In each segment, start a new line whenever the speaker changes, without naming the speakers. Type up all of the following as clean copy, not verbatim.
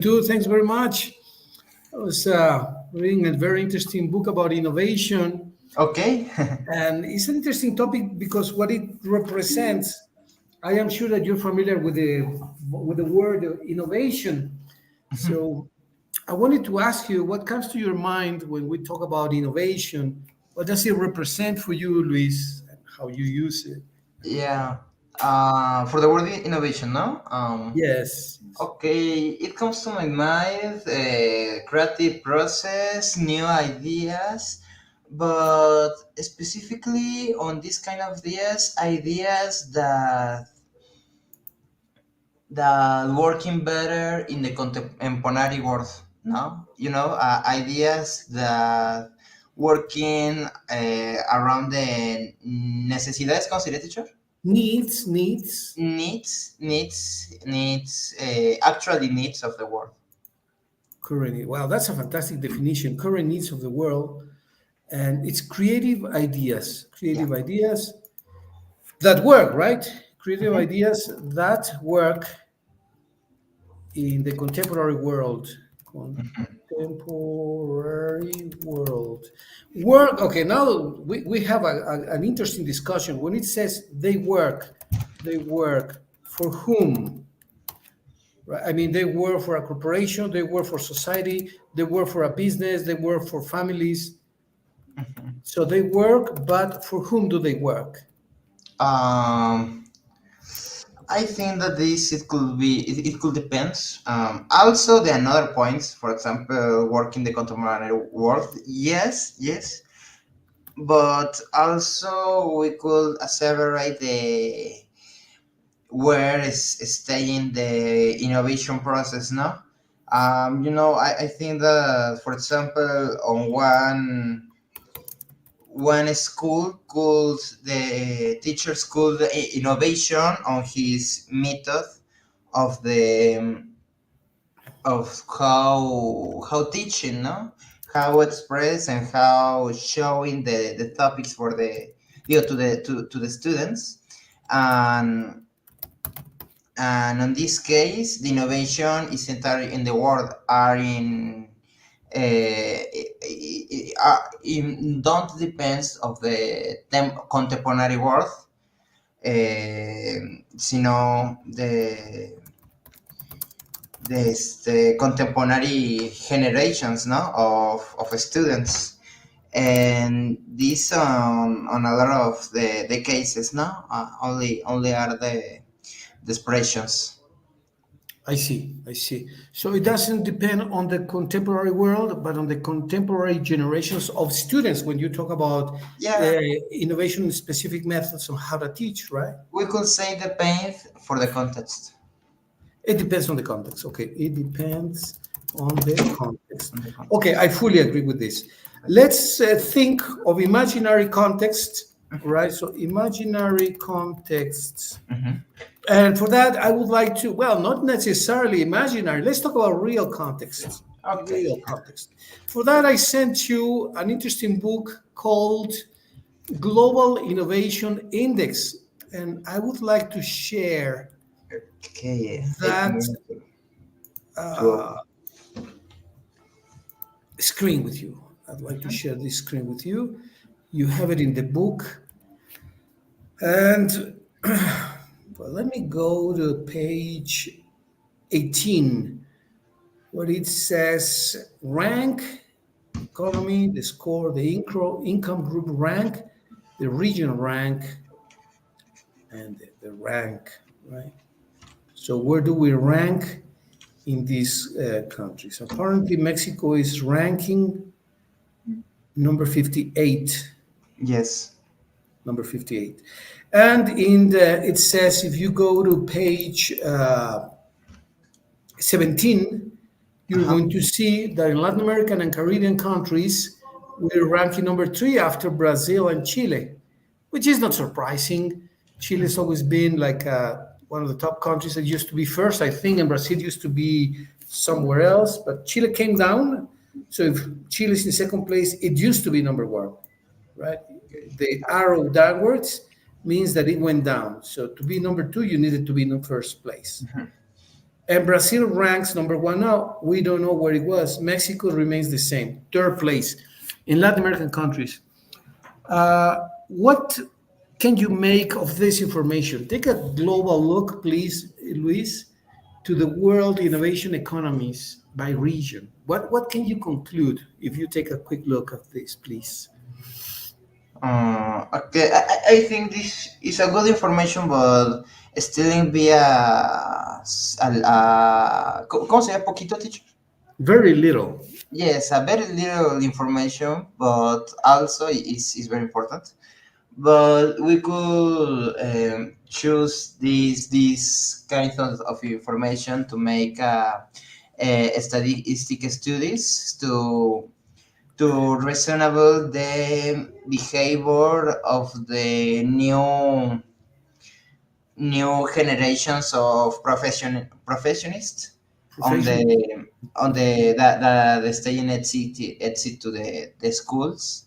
Too. Thanks very much. I was reading a very interesting book about innovation,
Okay.
and it's an interesting topic because what it represents. I am sure that you're familiar with the word innovation. So I wanted to ask you what comes to your mind when we talk about innovation. What does it represent for you, Luis, and how you use it?
Yeah. For the word innovation, no?
Yes.
Okay, it comes to my mind creative process, new ideas, but specifically on this kind of ideas that working better in the contemporary world. No, ideas that working around the necesidades. ¿Considera, teacher?
Needs.
Actually needs of the world.
Current. Wow, that's a fantastic definition. Current needs of the world, and it's
Yeah.
creative ideas that work, right? Creative
Mhm.
ideas that work in the contemporary world. Contemporary world. Work. Okay, now we have an interesting discussion. When it says they work for whom? Right? I mean, they work for a corporation, they work for society, they work for a business, they work for families. So they work, but for whom do they work?
Um, I think that this it could depend. Also, there are another points. For example, work in the contemporary world. Yes, yes, but also we could asseverate the where is staying the innovation process. No, I think that, for example, on one school could the teachers could innovation on his method of the of how teaching, no, how express and how showing the topics for the to the students, and in this case the innovation is entirely in the world are in don't depends of the contemporary world, sino the contemporary generations, no, of students, and these on a lot of the cases, no, only are the expressions.
I see. So it doesn't depend on the contemporary world, but on the contemporary generations of students when you talk about
Yeah,
innovation in specific methods on how to teach, right?
we could say the pain for the context.
It depends on the context. Okay, it depends on the context.
On the
Okay,
context.
I fully agree with this. Let's think of imaginary context, right? So imaginary contexts.
Mhm.
And for that, I would like to, well, not necessarily imaginary. Let's talk about real context.
Okay.
Real context. For that, I sent you an interesting book called Global Innovation Index. And I would like to share
Okay. Take a
that
minute to open.
screen with you. I'd like to share this screen with you. You have it in the book. And well, let me go to page 18, where it says rank, economy, the score, the income group rank, the region rank, and the rank, right? So where do we rank in these countries? Apparently, Mexico is ranking number 58.
Yes.
Number 58. And it says if you go to page 17, you're
Uh-huh.
going to see that in Latin American and Caribbean countries, we're ranking number 3 after Brazil and Chile, which is not surprising. Chile's always been like one of the top countries that used to be first, I think, and Brazil used to be somewhere else, but Chile came down. So if Chile is in second place, it used to be number one, right? The arrow downwards means that it went down. So to be number two, you needed to be in the first place. And Brazil ranks number one now. We don't know where it was. Mexico remains the same, third place. In Latin American countries, what can you make of this information? Take a global look, please, Luis, to the world innovation economies by region. What can you conclude if you take a quick look at this, please?
Okay, I think this is a good information, but still be ¿cómo se llama? Poquito, teacher?
Very little.
Yes, a very little information, but also is very important. But we could choose these kinds of information to make statistic studies to reasonable the behavior of the new generations of professionists on the
Professional.
the staying exit to the schools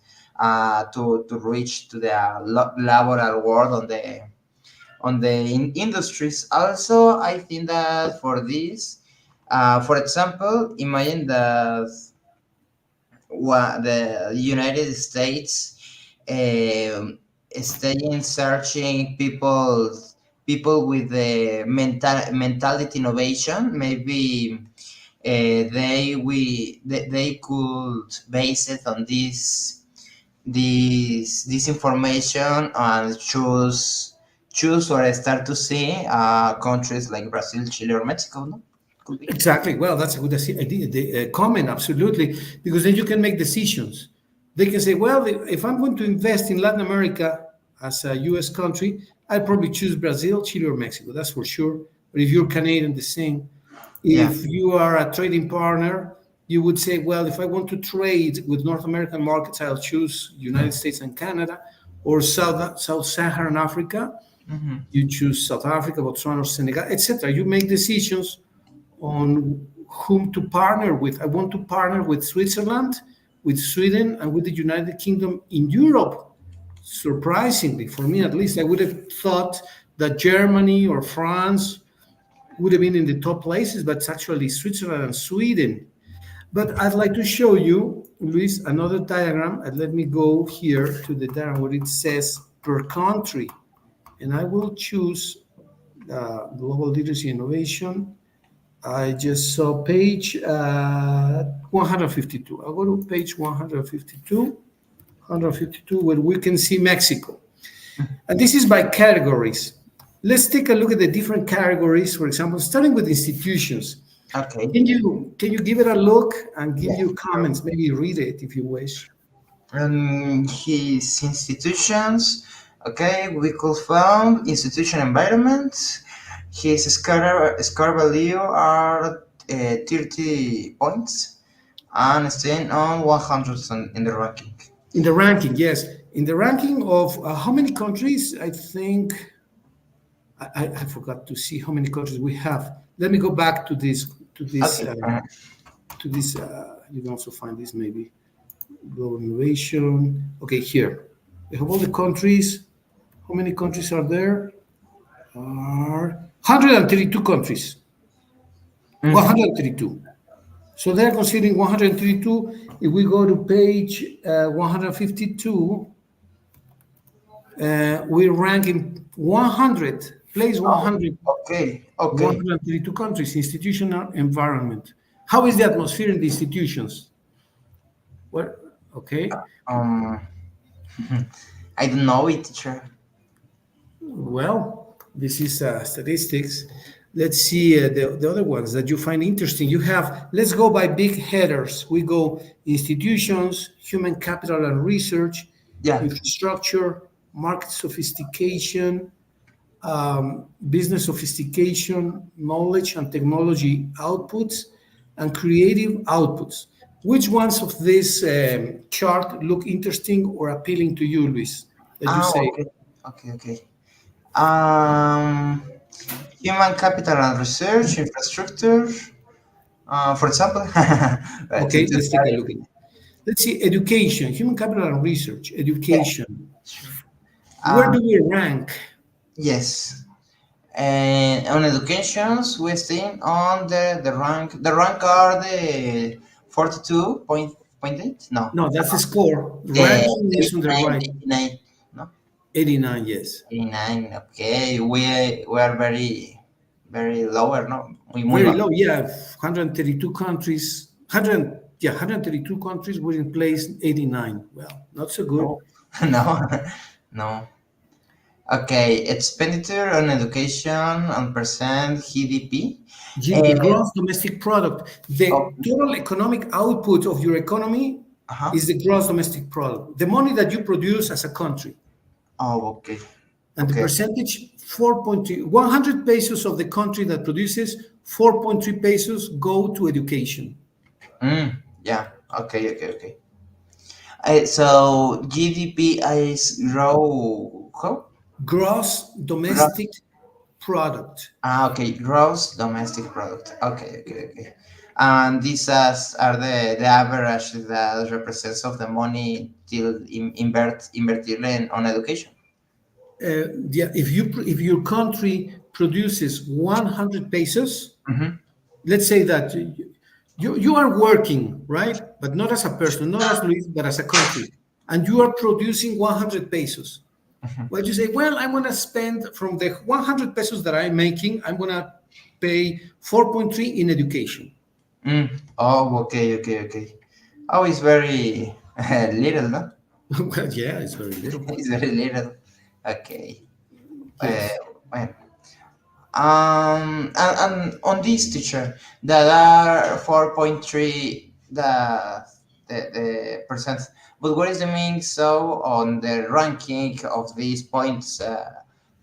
to reach to the laboral world on the industries. Also, I think that for this, for example, imagine that the United States staying searching people with the mentality innovation. Maybe they could base it on this information and choose or start to see countries like Brazil, Chile, or Mexico. No, could be.
Exactly. Well, that's a good idea. The comment, absolutely, because then you can make decisions. They can say, well, if I'm going to invest in Latin America as a U.S. country, I'd probably choose Brazil, Chile, or Mexico. That's for sure. But if you're Canadian, the same.
Yeah.
If you are a trading partner, you would say, well, if I want to trade with North American markets, I'll choose United States and Canada, or South Saharan Africa.
Hmm.
You choose South Africa, Botswana, or Senegal, etc. You make decisions on whom to partner with. I want to partner with Switzerland, with Sweden, and with the United Kingdom in Europe. Surprisingly, for me at least, I would have thought that Germany or France would have been in the top places, but it's actually Switzerland and Sweden. But I'd like to show you, Luis, another diagram. And let me go here to the diagram where it says per country. And I will choose Global Leadership Innovation. I just saw page 152. I'll go to page 152, where we can see Mexico. And this is by categories. Let's take a look at the different categories, for example, starting with institutions.
Okay.
Can you give it a look and give
Yeah.
you comments? Maybe read it if you wish.
His institutions. Okay, we could found institution environments. His score value are 30 points and staying on 100 in the ranking.
In the ranking, yes. In the ranking of how many countries? I think I forgot to see how many countries we have. Let me go back to this to this
Okay.
uh, to this. You can also find this maybe global innovation. Okay, here we have all the countries. How many countries are there? Are 132 countries.
Mhm.
132. So they're considering 132. If we go to page 152, we rank in 100, place
Oh,
100,
okay, okay.
132 countries, institutional environment. How is the atmosphere in the institutions? What? Okay.
Um, I don't know it, teacher.
Well, this is statistics. Let's see the other ones that you find interesting. You have, let's go by big headers. We go institutions, human capital and research,
Yeah.
infrastructure, market sophistication, business sophistication, knowledge and technology outputs, and creative outputs. Which ones of this chart look interesting or appealing to you, Luis? That you say,
Okay, okay, okay. Um, Human capital and research, infrastructure. For example,
okay,
to
let's take a
start.
look at it. Let's see, education, human capital and research,
Yeah,
education.
sure.
Where
Uh,
do we rank?
yes. And on educations, we stay on the rank. The rank are the 42.8. No,
No, that's the score.
the
Ranking is on the
89,
right.
89. No,
89, yes.
89. Okay, we are very lower. No, muy
Very
bajo.
low. Yeah, 132 countries. 100, yeah, 132 countries were in place 89. Well, not so good.
Oh, no, no. Okay, expenditure on education on percent GDP.
The
Uh,
gross domestic product, the
oh,
total economic output of your economy
uh-huh.
is the gross domestic product, the money that you produce as a country.
Oh, okay,
And the
okay.
percentage, 4.3, 100 pesos of the country that produces, 4.3 pesos go to education.
Yeah. Okay, okay, okay. So GDP is grow. How?
Gross domestic product.
Okay. Gross domestic product. Okay, okay, okay. And these are the average that represents of the money till inverted on education.
Yeah, if your country produces 100 pesos,
Mm-hmm.
let's say that you are working, right? But not as a person, not as Luis, but as a country, and you are producing 100 pesos. Well, you say, well, I'm going to spend from the 100 pesos that I'm making, I'm going to pay 4.3 in education.
Oh, okay, okay, okay. Oh, it's very little, no?
Well, yeah, it's very little.
It's very little. Okay. Uh,
Yes.
well, and on this teacher, that are 4.3 the percent. But what is the meaning so on the ranking of these points?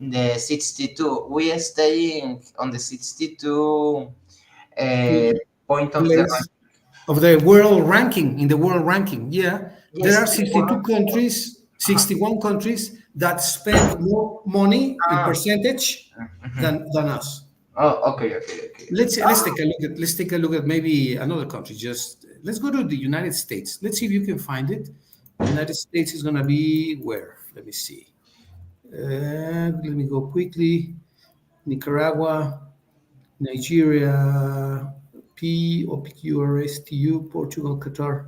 The 62. We are staying on the 62 uh, point of the rank.
Place of the world ranking, in the world ranking, yeah, there
Yes,
are 62 countries,
uh-huh.
61 countries that spend more money in
Ah,
percentage
mhm.
than us.
Oh, okay, okay, okay, okay.
Let's take a look at maybe another country. Just let's go to the United States. Let's see if you can find it. United States is gonna be where? Let me see. Let me go quickly. Nicaragua, Nigeria, POPQRSTU, Portugal, Qatar,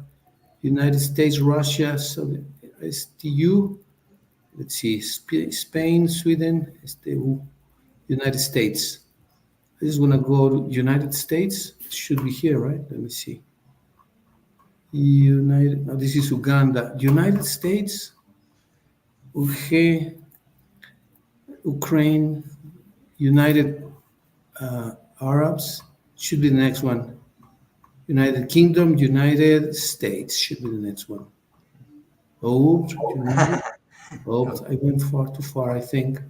United States, Russia, so STU. Let's see, Spain, Sweden, STU, United States. I just want to go to United States. It should be here, right? Let me see. United. No, this is Uganda. United States, Ukraine, United Arabs should be the next one. United Kingdom, United States should be the next one. Oh, United. Oh, I went far too far, I think.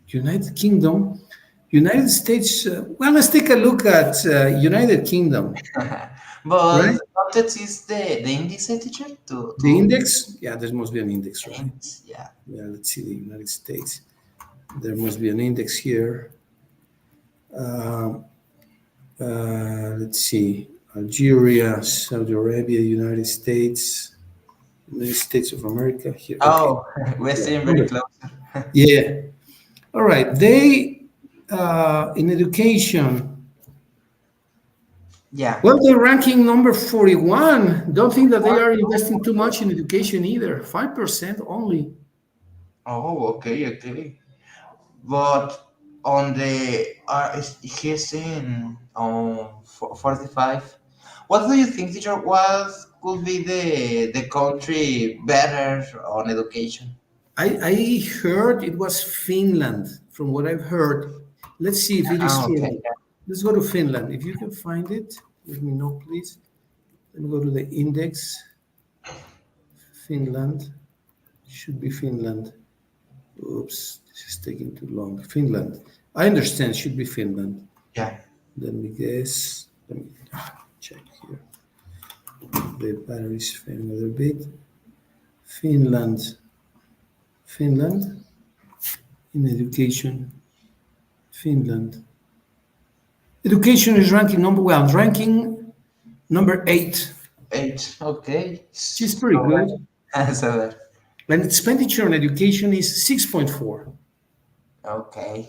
United Kingdom, United States. Well, let's take a look at United Kingdom,
But
right?
the context is the index teacher
The
to
index. Yeah, there must be an index, right?
index, yeah.
Yeah, let's see the United States. There must be an index here. Uh, let's see. Algeria, Saudi Arabia, United States of America. Here, okay.
Oh, we're
Yeah.
staying very close.
Yeah. All right. They in education.
Yeah.
Well, they're ranking number 41. Don't think that they are investing too much in education either. 5% only.
Oh, okay, okay. But on the he's in on 45. What do you think, teacher? What could be the country better on education?
I heard it was Finland, from what I've heard. Let's see if it is
Ah, okay.
true. Let's go to Finland. If you can find it, let me know, please. Let me go to the index. Finland. Should be Finland. Oops, this is taking too long. Finland. I understand, should be Finland.
Yeah.
Let me guess. Let me check here. The battery's failing a little bit. Finland. Finland in education. Finland. Education is ranking number well, ranking number 8,
Eight. Okay.
which is pretty
So
good.
so bad.
and expenditure on education is 6.4.
Okay,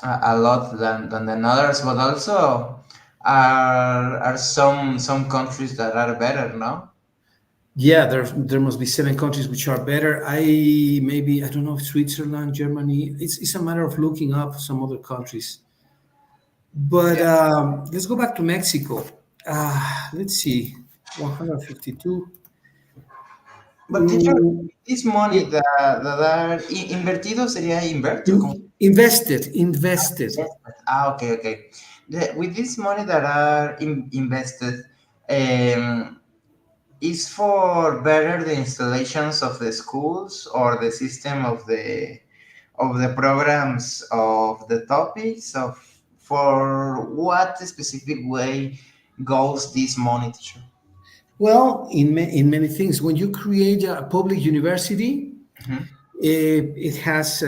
a lot than others, but also are some countries that are better, no?
Yeah, there must be 7 countries which are better. I don't know, Switzerland, Germany. It's a matter of looking up some other countries. But
Yeah.
let's go back to Mexico. Let's see, 152.
But teacher,
Mm,
this money
yeah,
that are invertido sería invert o como
invested.
invested. Ah, okay, okay. With this money that are invested, um, is for better the installations of the schools or the system of the programs of the topics of for what specific way goes this money, teacher?
Well, in many things, when you create a public university,
Mhm.
it has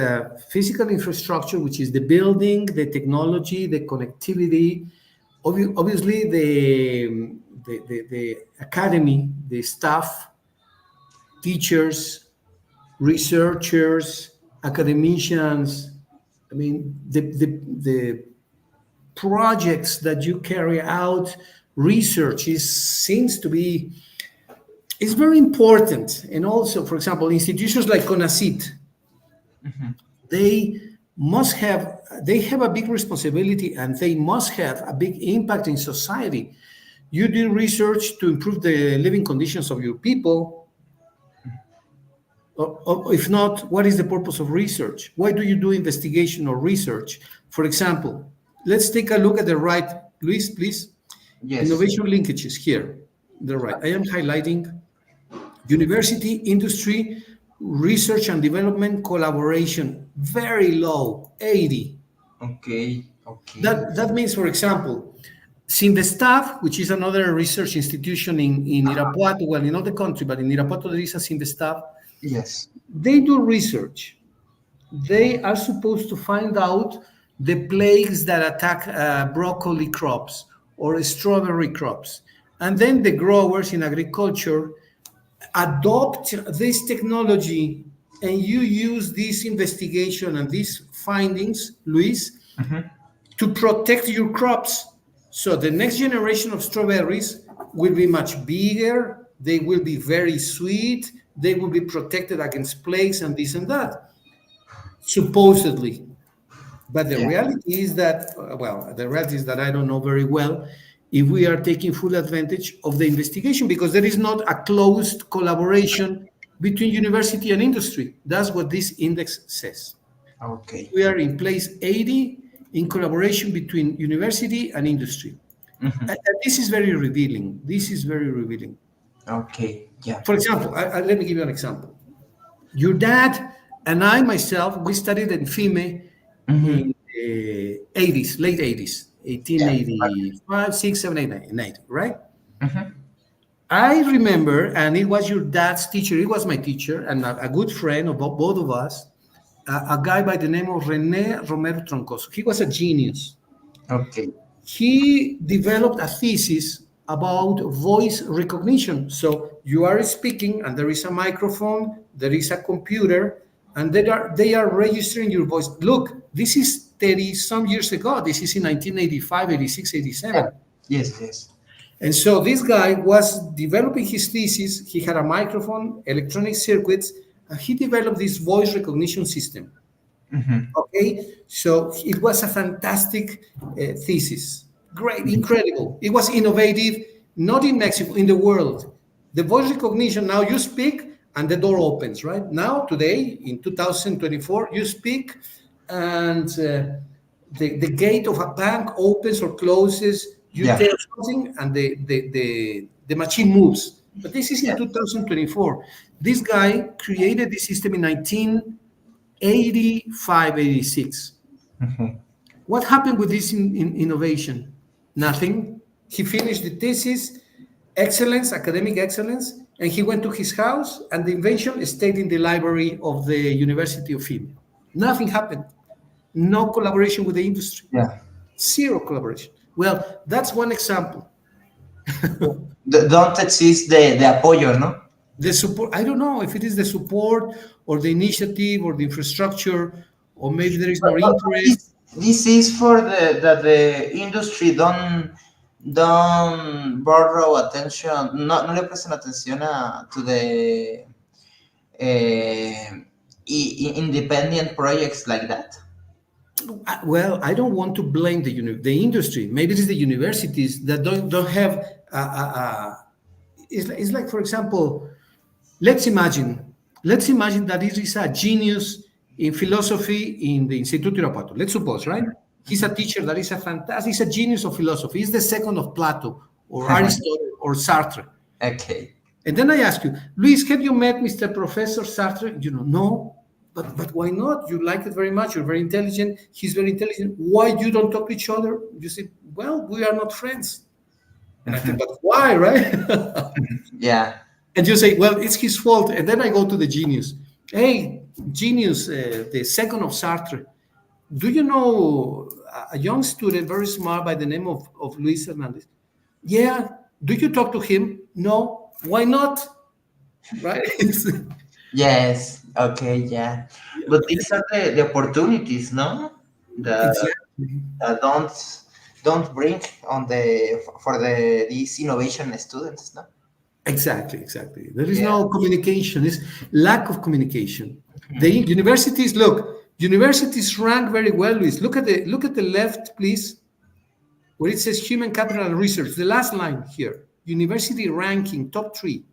physical infrastructure, which is the building, the technology, the connectivity. Obviously, the academy, the staff, teachers, researchers, academicians. I mean, the projects that you carry out, research is seems to be is very important. And also, for example, institutions like CONACYT, they they have a big responsibility and they must have a big impact in society. You do research to improve the living conditions of your people, or if not, what is the purpose of research? Why do you do investigation or research? For example, let's take a look at the right, Luis, please.
Yes.
Innovation linkages here, the right. I am highlighting university, industry, research and development collaboration, very low, 80.
Okay. Okay.
That means, for example, Sindestaff, which is another research institution in Irapuato, well, in all the country, but in Irapuato there is a Sindestaff.
Yes.
They do research. They are supposed to find out the plagues that attack broccoli crops or strawberry crops. And then the growers in agriculture adopt this technology, and you use this investigation and these findings, Luis,
Mhm.
to protect your crops. So the next generation of strawberries will be much bigger, they will be very sweet, they will be protected against plagues and this and that, supposedly. But the
Yeah.
reality is that, well, the reality is that I don't know very well if we are taking full advantage of the investigation because there is not a closed collaboration between university and industry. That's what this index says.
Okay.
We are in place 80 in collaboration between university and industry.
Mhm.
And this is very revealing. This is very revealing.
Okay. Yeah.
For example, let me give you an example. Your dad and I myself, we studied in FIME
Mhm.
in the 80s, late 80s,
Yeah.
1885, 6, 7, 8, 9, 90, right?
Mhm.
I remember, and it was your dad's teacher, it was my teacher, and a good friend of both of us, a guy by the name of Rene Romero Troncoso. He was a genius.
Okay.
He developed a thesis about voice recognition. So you are speaking, and there is a microphone, there is a computer, and they are registering your voice. Look, this is 30 some years ago. This is in 1985, 86,
Yeah.
87.
Yes. Yes.
And so this guy was developing his thesis. He had a microphone, electronic circuits, and he developed this voice recognition system.
Mhm.
Okay, so it was a fantastic thesis. Great, incredible. It was innovative, not in Mexico, in the world. The voice recognition, now you speak and the door opens, right? Now, today, in 2024, you speak and the gate of a bank opens or closes. You
Yeah.
tell something and the machine moves. But this is in
Yeah.
2024. This guy created this system in 1985, 86.
Mhm.
What happened with this innovation? Nothing. He finished the thesis, excellence, academic excellence, and he went to his house, and the invention stayed in the library of the University of Female. Nothing happened. No collaboration with the industry.
Yeah.
Zero collaboration. Well, that's one example.
Don't exist the apoyo, no?
The support, I don't know if it is the support or the initiative or the infrastructure, or maybe there is more
But
interest.
this is for the that the industry don't borrow attention, no le prestan atención to the independent projects like that.
Well, I don't want to blame the industry. Maybe it is the universities that don't have. It's like, for example, let's imagine let's imagine that it is a genius in philosophy in the Instituto Irapuato. Let's suppose, right? He's a teacher that is a fantastic. He's a genius of philosophy. He's the second of Plato or Aristotle or Sartre.
Okay.
And then I ask you, Luis, have you met Mr. Professor Sartre? No. But why not? You like it very much. You're very intelligent. He's very intelligent. Why you don't talk to each other? You say, well, we are not friends. And I think, but why, right?
Yeah.
And you say, well, it's his fault. And then I go to the genius. Hey, genius, the second of Sartre. Do you know a young student, very smart, by the name of Luis Hernandez? Yeah. Do you talk to him? No. Why not? Right?
Yes. Okay. Yeah. But these are the opportunities, no? The
Exactly.
don't bring on the for the these innovation students, no?
Exactly. There is
Yeah.
no communication. It's lack of communication. The universities, look, universities rank very well, Luis. Look at the left, please, where it says human capital and research. The last line here, university ranking, top three.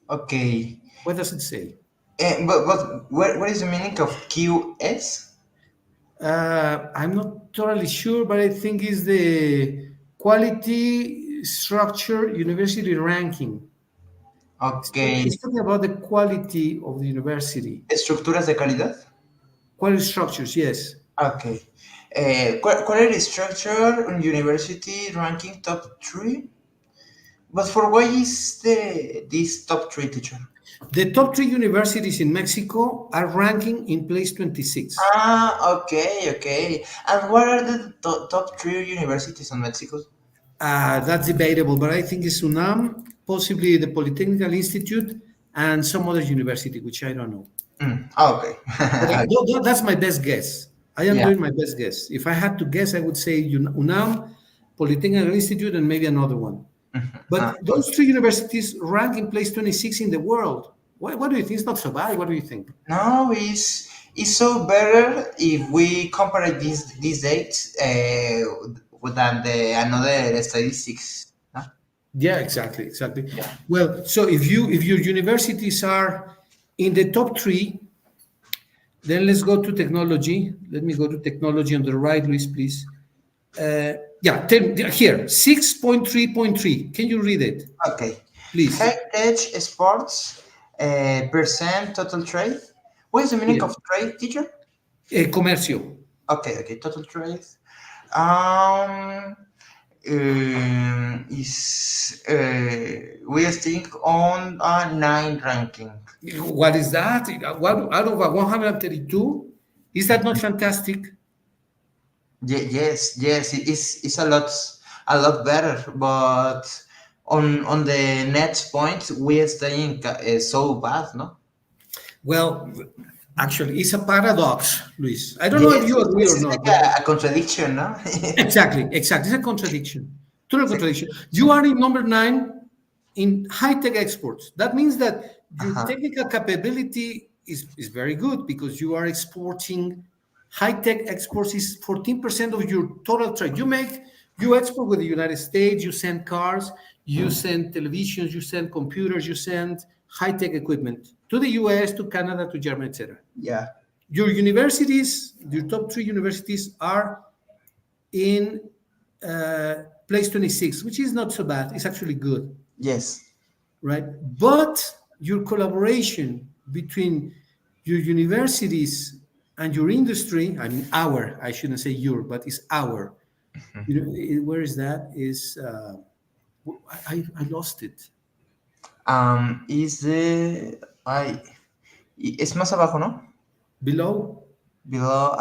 Okay.
What does it say?
But what is the meaning of QS?
I'm not totally sure, but I think it's the quality structure university ranking. It's
Okay.
talking about the quality of the university.
Estructuras de calidad.
Quality structures, yes.
Okay. Quality structure on university ranking top three. But for why is this top three teacher?
The top three universities in Mexico are ranking in place 26.
Okay. And what are the top three universities in Mexico?
That's debatable, but I think it's UNAM, possibly the Polytechnical Institute, and some other university, which I don't know.
Okay.
But that's my best guess. I am
Yeah.
doing my best guess. If I had to guess, I would say UNAM, Polytechnical Institute, and maybe another one. But those three universities rank in place 26 in the world. What do you think? It's not so bad. What do you think?
No, it's so better if we compare these dates than the another statistics. No?
Yeah, exactly.
Yeah.
Well, so if your universities are in the top three, then let's go to technology. Let me go to technology on the right, Luis, please. Yeah, here 6.3.3. Can you read it,
Okay.
please?
Heritage sports percent total trade. What is the meaning
Yeah.
of trade, teacher?
Comercio.
Okay, total trade. Um, is we are still on a nine ranking.
What is that? What out of a 132? Is that not fantastic?
Yes, it's a lot better, but on the next point we are staying so bad, no?
Well, actually, it's a paradox, Luis. I don't know if
Yes,
you agree or
it's
not, but
like a contradiction, no?
exactly. It's a contradiction. Total contradiction. You are in number nine in high-tech exports. That means that your
Uh-huh.
technical capability is very good because you are exporting. High-tech exports is 14% of your total trade. You export with the United States, you send cars, you send televisions, you send computers, you send high-tech equipment to the US, to Canada, to Germany, etc.
Yeah.
Your universities, your top three universities are in place 26, which is not so bad. It's actually good,
Yes.
right? But your collaboration between your universities and your industry, I mean, I shouldn't say your, but it's our. Where is that? Is I lost it.
Is the I es más abajo, ¿no?
Below?
Below.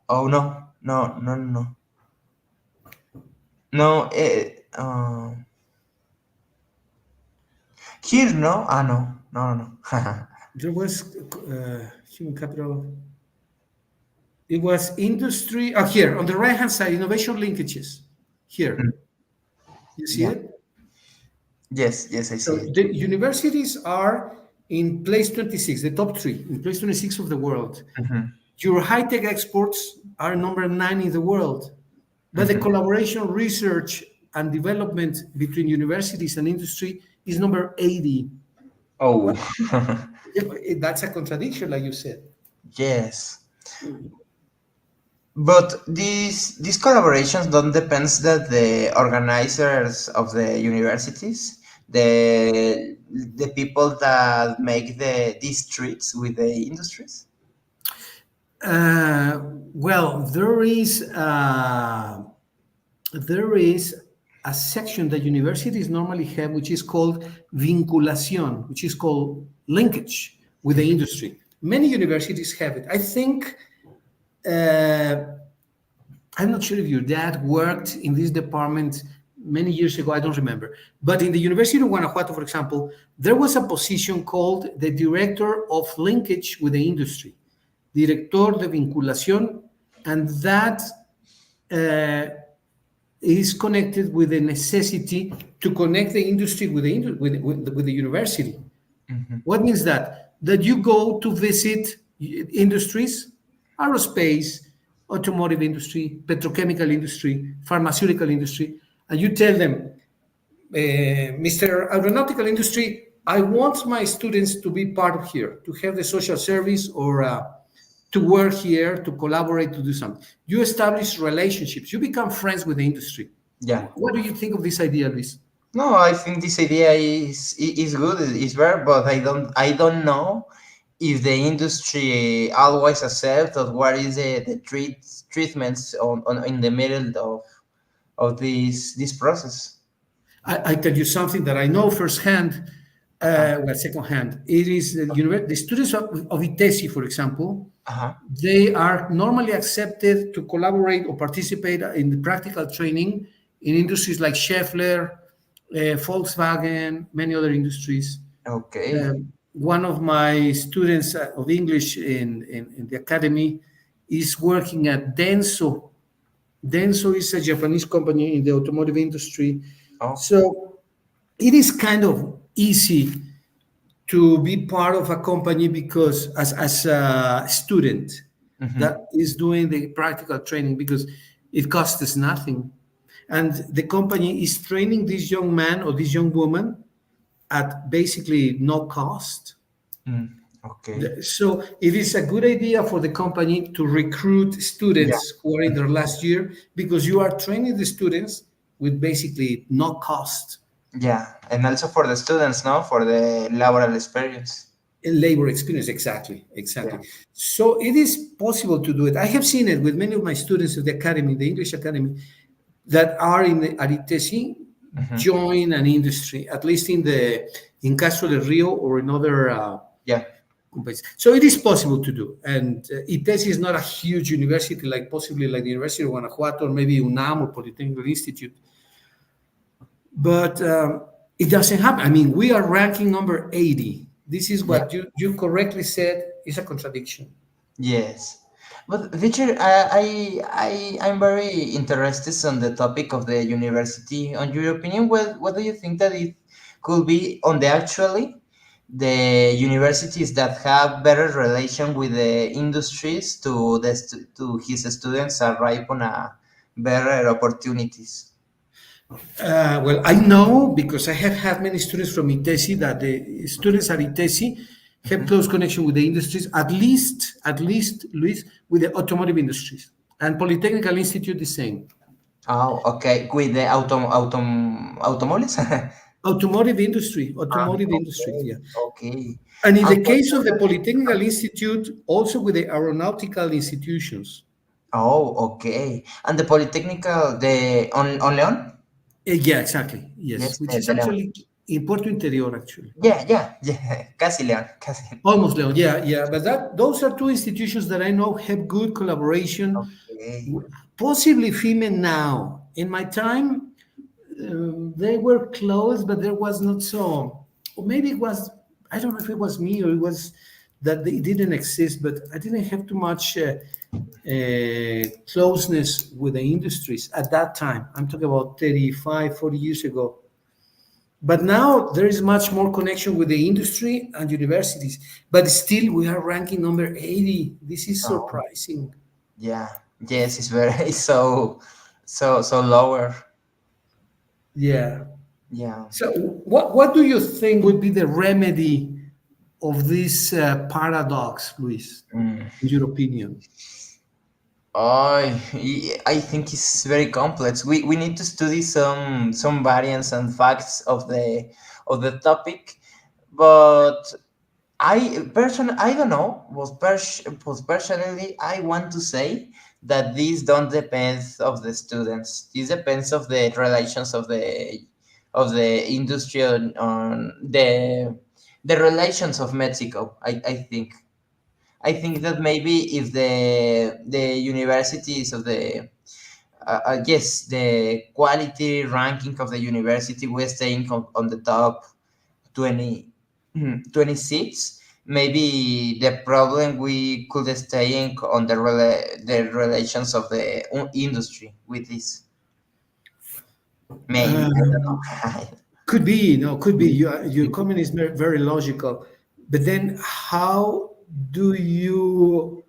Oh no. No. Here, no? Ah, no. No, no, no.
There was human capital. It was industry. Oh, here on the right hand side, innovation linkages. Here,
Mm,
you see
yeah.
it.
Yes, yes, I see
So
it.
the universities are in place 26, the top three, in place 26 of the world.
Hmm.
Your high tech exports are number nine in the world. But the
Hmm.
collaboration, research, and development between universities and industry is number 80.
Oh,
What? That's a contradiction, like you said.
yes. But these collaborations don't depends that the organizers of the universities, the people that make these treats with the industries.
Uh, well, there is a section that universities normally have, which is called vinculación, which is called linkage with the industry. Many universities have it. I think uh, I'm not sure if your dad worked in this department many years ago. I don't remember. But in the University of Guanajuato, for example, there was a position called the Director of Linkage with the Industry, Director de Vinculación, and that uh, is connected with the necessity to connect the industry with with the university.
Hmm.
What means that? That you go to visit industries, aerospace, automotive industry, petrochemical industry, pharmaceutical industry, and you tell them, Mr. Aeronautical industry, I want my students to be part of here, to have the social service or to work here, to collaborate, to do something. You establish relationships, you become friends with the industry.
Yeah.
What do you think of this idea, Luis?
No, I think this idea is good. It's rare, but I don't know if the industry always accept or what is the treatments on in the middle of this process.
I tell you something that I know firsthand,
Uh-huh.
well, secondhand. It is the students of ITESI, for example,
Uh-huh.
they are normally accepted to collaborate or participate in the practical training in industries like Schaeffler, Volkswagen, many other industries.
Okay.
One of my students of English in the academy is working at Denso. Denso is a Japanese company in the automotive industry.
Oh.
So it is kind of easy to be part of a company because as a student
Mm-hmm.
that is doing the practical training because it costs us nothing. And the company is training this young man or this young woman at basically no cost.
Mm. Okay.
So it is a good idea for the company to recruit
Yeah.
students who are in their last year because you are training the students with basically no cost.
Yeah, and also for the students, no, for the laboral experience.
Labor experience, exactly,
Yeah.
exactly. So it is possible to do it. I have seen it with many of my students of the academy, the English academy, that are in the Aritesi,
Hmm.
join an industry, at least in Castro del Rio or in other
Yeah.
companies. So it is possible to do. And ITESI is not a huge university like possibly like the University of Guanajuato or maybe UNAM or Polytechnical Institute, but it doesn't happen. I mean, we are ranking number 80. This is
Yeah.
what you correctly said is a contradiction.
Yes. But Richard, I'm very interested on the topic of the university. On your opinion, what do you think that it could be on the actually the universities that have better relation with the industries to to his students arrive on a better opportunities?
Well, I know because I have had many students from ITESI that the students at ITESI have
Mhm.
close connection with the industries, at least, Luis, with the automotive industries. And Polytechnical Institute the same.
Oh, okay. With the automobiles?
Automotive industry,
Okay,
yeah.
okay.
And in
And
the
for
case of the Polytechnical Institute, also with the aeronautical institutions.
oh, okay. And the Polytechnical, the on Leon?
Yeah, exactly. Yes,
Yes,
which is
the Leon.
actually in Puerto Interior, actually.
Yeah, yeah, yeah. Casi Leon, casi.
Almost Leon, yeah, yeah. But those are two institutions that I know have good collaboration,
Okay.
possibly female now. In my time, they were close, but there was not so. or maybe it was, I don't know if it was me or it was that they didn't exist, but I didn't have too much closeness with the industries at that time. I'm talking about 35, 40 years ago. But now there is much more connection with the industry and universities. But still, we are ranking number 80. This is
Oh,
surprising.
yeah. Yes, it's very it's so lower.
Yeah.
Yeah.
So, what do you think would be the remedy of this paradox, Luis,
Mm.
in your opinion?
I think it's very complex. We need to study some variants and facts of the topic, but I don't know. But personally, I want to say that this don't depend of the students. This depends of the relations of the industry on the relations of Mexico. I think that maybe if the universities of the yes, the quality ranking of the university was staying on the top 20, 26, maybe the problem we could stay in on the relations of the industry with this. Maybe, I don't know.
Could be, no, could be. Your comment is very logical. But then, do you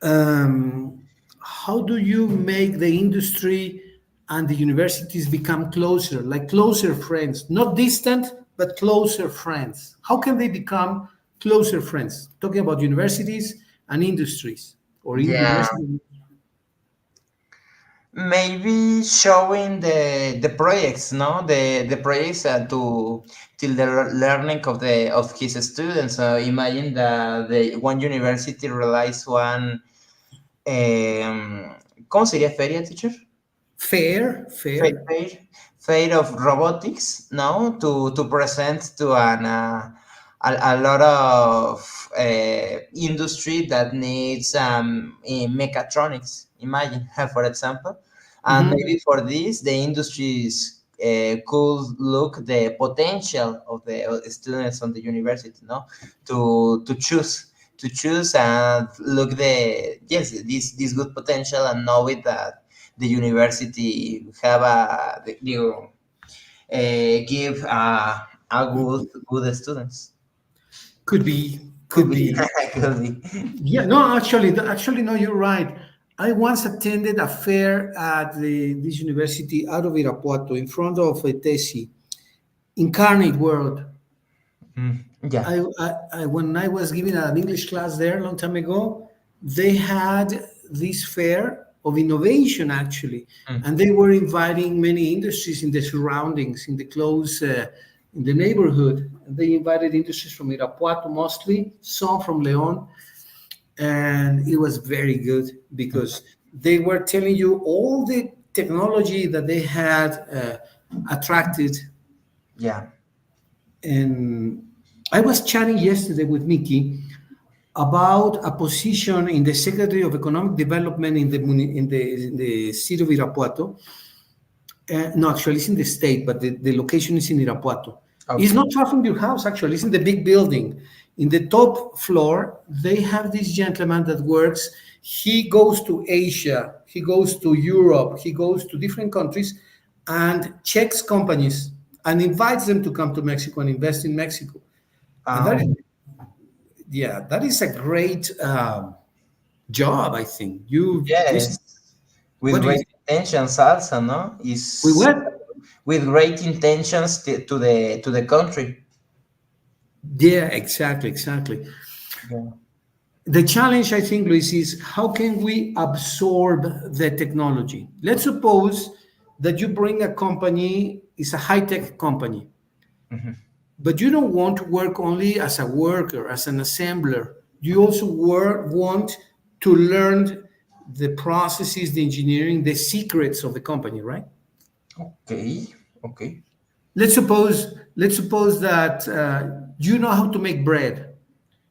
um, how do you make the industry and the universities become closer, like closer friends, not distant, but closer friends? How can they become closer friends? Talking about universities and industries, or in
Yeah,
university.
maybe showing the projects, no, the projects to till the learning of his students. Imagine that the one university realize one ¿cómo sería feria, teacher?
Fair,
Fair,
fair.
fair, fair of robotics, no, to present to a lot of industry that needs mechatronics. Imagine, for example, and
Mhm.
maybe for this, the industries could look the potential of the students on the university, no, to choose and look the yes this good potential and know it that the university have give a good students.
Could be,
Could
could
be,
be.
could be.
Yeah, no, actually, no, you're right. I once attended a fair at this university out of Irapuato in front of a TESI, Incarnate World.
Mm, yeah.
When I was giving an English class there a long time ago, they had this fair of innovation actually,
Mm,
and they were inviting many industries in the surroundings, in the close, in the neighborhood. And they invited industries from Irapuato mostly, some from León, and it was very good because they were telling you all the technology that they had attracted.
yeah.
And I was chatting yesterday with Nikki about a position in the Secretary of Economic Development in the city of Irapuato. No, actually, it's in the state, but the location is in Irapuato. It's
Okay.
not far from your house, actually. It's in the big building. In the top floor, they have this gentleman that works. He goes to Asia, he goes to Europe, he goes to different countries and checks companies and invites them to come to Mexico and invest in Mexico. And that is,
Um,
yeah, that is a great job, I think. You, this,
yes. With
what do you,
great intentions also, no?
we
Is
what?
with great intentions to the country.
Yeah, exactly, exactly.
Yeah.
The challenge, I think, Luis, is how can we absorb the technology? Let's suppose that you bring a company, it's a high tech company,
Mhm.
but you don't want to work only as a worker, as an assembler. You also want to learn the processes, the engineering, the secrets of the company, right?
Okay. Okay.
Let's suppose that you know how to make bread,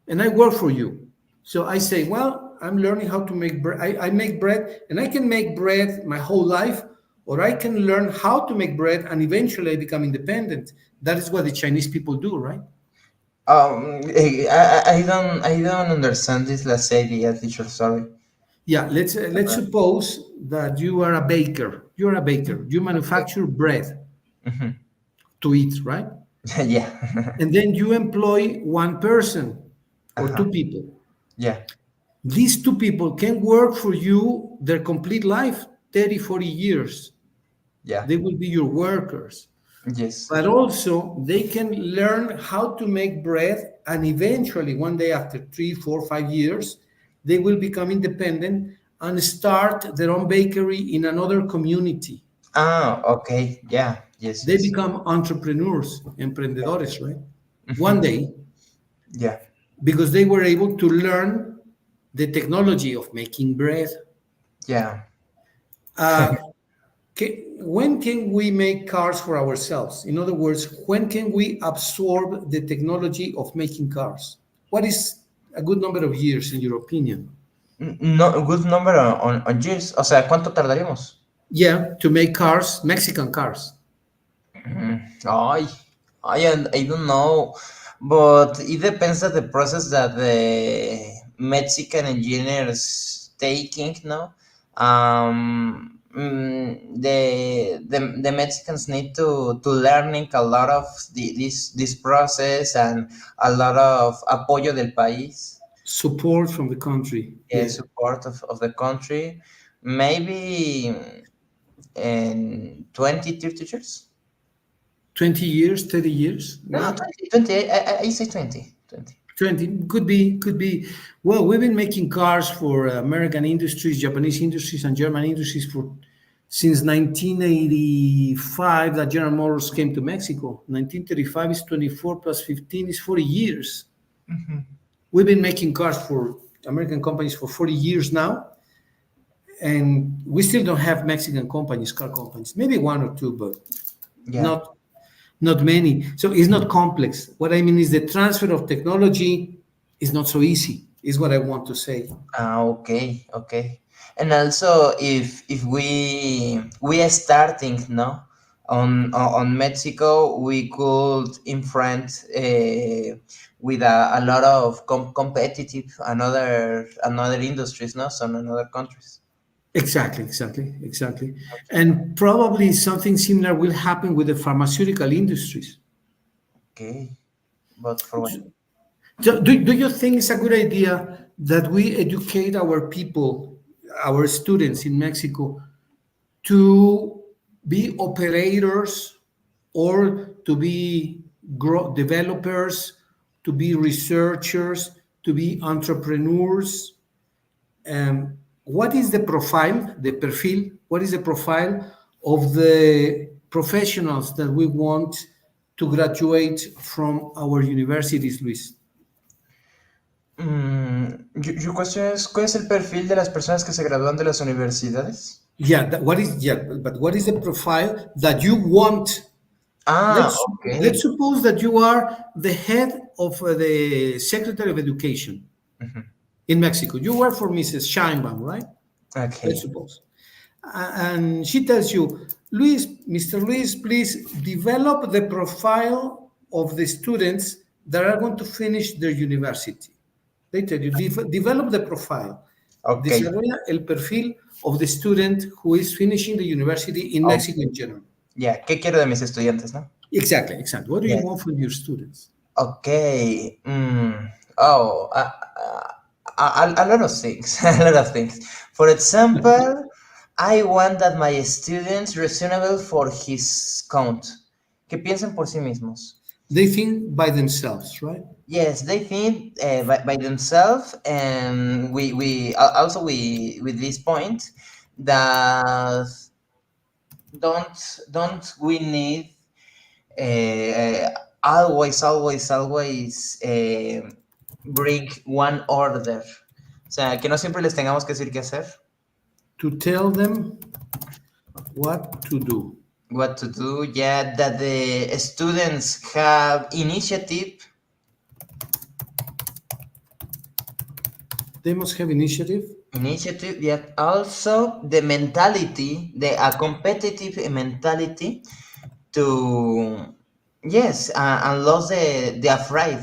and I work for you. So I say, well, I'm learning how to make bread. I make bread, and I can make bread my whole life, or I can learn how to make bread and eventually I become independent. That is what the Chinese people do, right?
I don't understand this last idea, teacher. Sorry.
Yeah, let's suppose that you are a baker. You're a baker. You
Okay.
manufacture bread
Hmm.
to eat, right?
Yeah.
And then you employ one person or
Uh-huh.
two people.
Yeah.
These two people can work for you their complete life, 30, 40 years.
Yeah.
They will be your workers.
Yes.
But also, they can learn how to make bread, and eventually, one day after 3, 4, 5 years, they will become independent and start their own bakery in another community.
Ah, okay. Yeah. Yes,
They
yes.
become entrepreneurs, emprendedores, right? One
Hmm.
day,
Yeah.
because they were able to learn the technology of making bread.
Yeah.
Uh, when can we make cars for ourselves? In other words, when can we absorb the technology of making cars? What is a good number of years, in your opinion?
No, good number on years. O sea, ¿cuánto tardaríamos?
Yeah, to make cars, Mexican cars.
I, I don't know, but it depends on the process that the Mexican engineers taking. No, the Mexicans need to learning a lot of this process and a lot of apoyo del país,
Support from the country. Yeah,
support of the country, maybe in 20, 30 years.
20 years, 30 years,
No, no,
not
20, 20. I say 20, 20.
20. Could be. Well, we've been making cars for American industries, Japanese industries, and German industries for since 1985 that General Motors came to Mexico. 1935 is 24 plus 15 is 40 years. We've been making cars for American companies for 40 years now, and we still don't have Mexican companies, car companies. Maybe one or two, but
Yeah.
not not many. So it's not complex. What I mean is the transfer of technology is not so easy, is what I want to say.
Ah, okay, okay. And also, if we are starting, no, on Mexico, we could in front with a lot of competitive another industries, no, some another countries.
Exactly. And probably something similar will happen with the pharmaceutical industries.
Okay, but for what?
So do you think it's a good idea that we educate our people, our students in Mexico, to be operators or to be developers, to be researchers, to be entrepreneurs? What is the profile, the perfil? What is the profile of the professionals that we want to graduate from our universities, Luis?
Your question es, ¿cuál es el perfil de las personas que se gradúan de las universidades?
Yeah, but what is the profile that you want?
Ah,
Let's
okay.
let's suppose that you are the head of the Secretary of Education in Mexico. You work for Mrs. Scheinbaum, right? Let's
Okay.
suppose. And she tells you, Luis, Mr. Luis, please develop the profile of the students that are going to finish their university. They tell you, develop the profile.
Okay.
Desarrolla el perfil of the student who is finishing the university in
Oh,
Mexico in general.
ya, ¿qué quiero de mis estudiantes, no?
Exactly. What do you
Yeah.
want from your students?
Okay. Oh, a lot of things. A lot of things. For example, I want that my students reasonable for his count. Que piensen por sí mismos.
They think by themselves, right?
Yes, they think by themselves, and we also we with this point that don't we need always bring one order. O sea, que no siempre les tengamos que decir qué hacer,
To tell them what to do.
what to do. Yeah, that the students have initiative.
They must have initiative.
initiative, yet also the mentality, the a competitive mentality to, yes, and lose the afraid,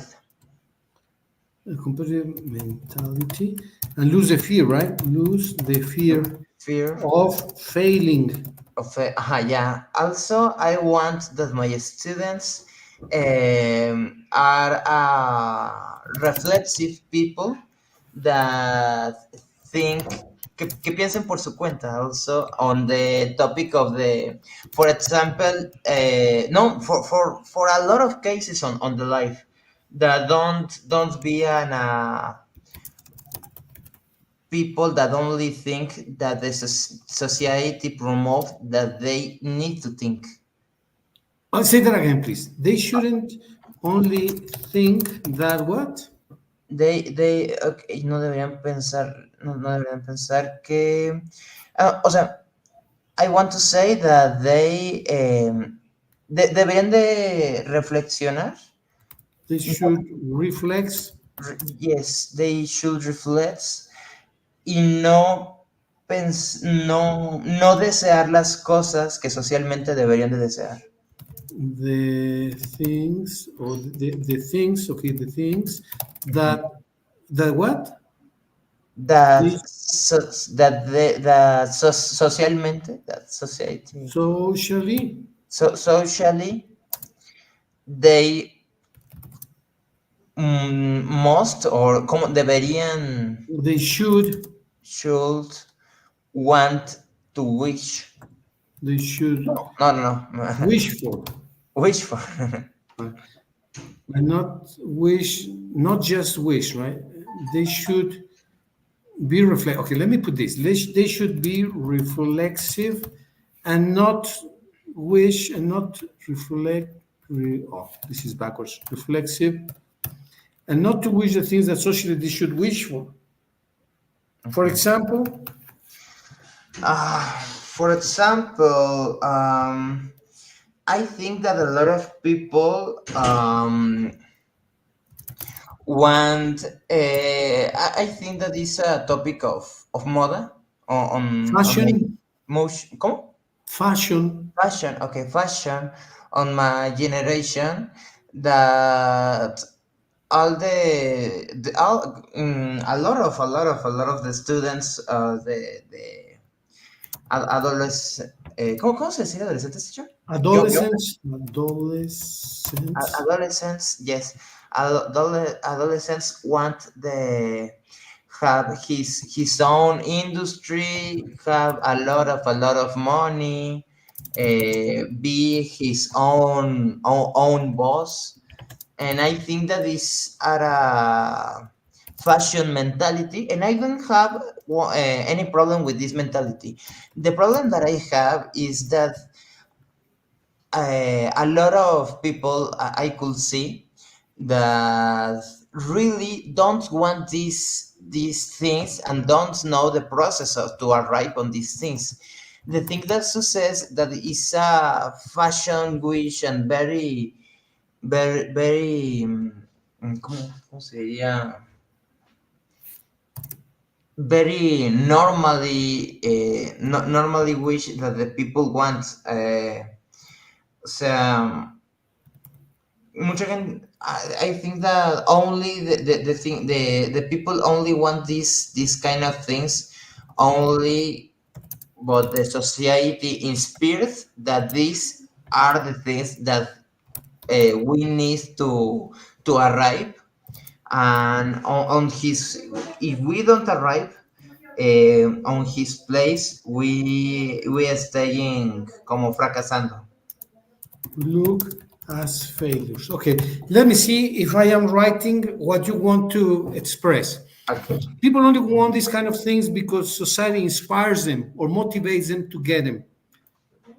A competitive mentality, and lose the fear, right? Lose the fear
fear
of failing.
of yeah. Also, I want that my students are reflexive people that think, que piensen por su cuenta. Also, on the topic of the, for example, no, for a lot of cases on the life, that don't be an people that only think that the society promote that they need to think.
I'll say that again, please. They shouldn't only think that what?
Okay, no deberían pensar, no deberían pensar que, o sea, I want to say that they deberían de reflexionar.
They should reflex
Yes, they should reflect y no, no desear las cosas que socialmente deberían de desear.
the things or the things, okay, the things that what?
That
They
socialmente, that society,
socially,
socially, they must or como deberían,
they
should want to wish,
they should
no,
wish for,
wish for.
right? And not wish, not just wish, right? They should be reflect. Okay, let me put this. They should be reflexive and not wish and not reflect. Oh, this is backwards. Reflexive and not to wish the things that socially they should wish for. For
Okay.
example,
For example, I think that a lot of people want. I think that is a topic of moda on my
fashion,
motion. ¿Cómo?
fashion,
Fashion. Okay, fashion on my generation. That all the all a lot of the students, adolescentes, ¿cómo se decía adolescentes, teacher? Yo,
adolescents, adolescents,
adolescents, yes, adolescents want the have his own industry, have a lot of money, be his own boss, and I think that is at a fashion mentality, and I don't have any problem with this mentality. The problem that I have is that a lot of people I could see that really don't want these things and don't know the process to arrive on these things. The thing that success that is a fashion wish and very ¿cómo se diría? Very normally normally wish that the people want. O sea, mucha gente, I think that only the thing the people only want these kind of things only, but the society inspires that these are the things that we need to arrive, and on his, if we don't arrive on his place, we are staying como fracasando.
look as failures. Okay, let me see if I am writing what you want to express.
Okay.
People only want these kind of things because society inspires them or motivates them to get them.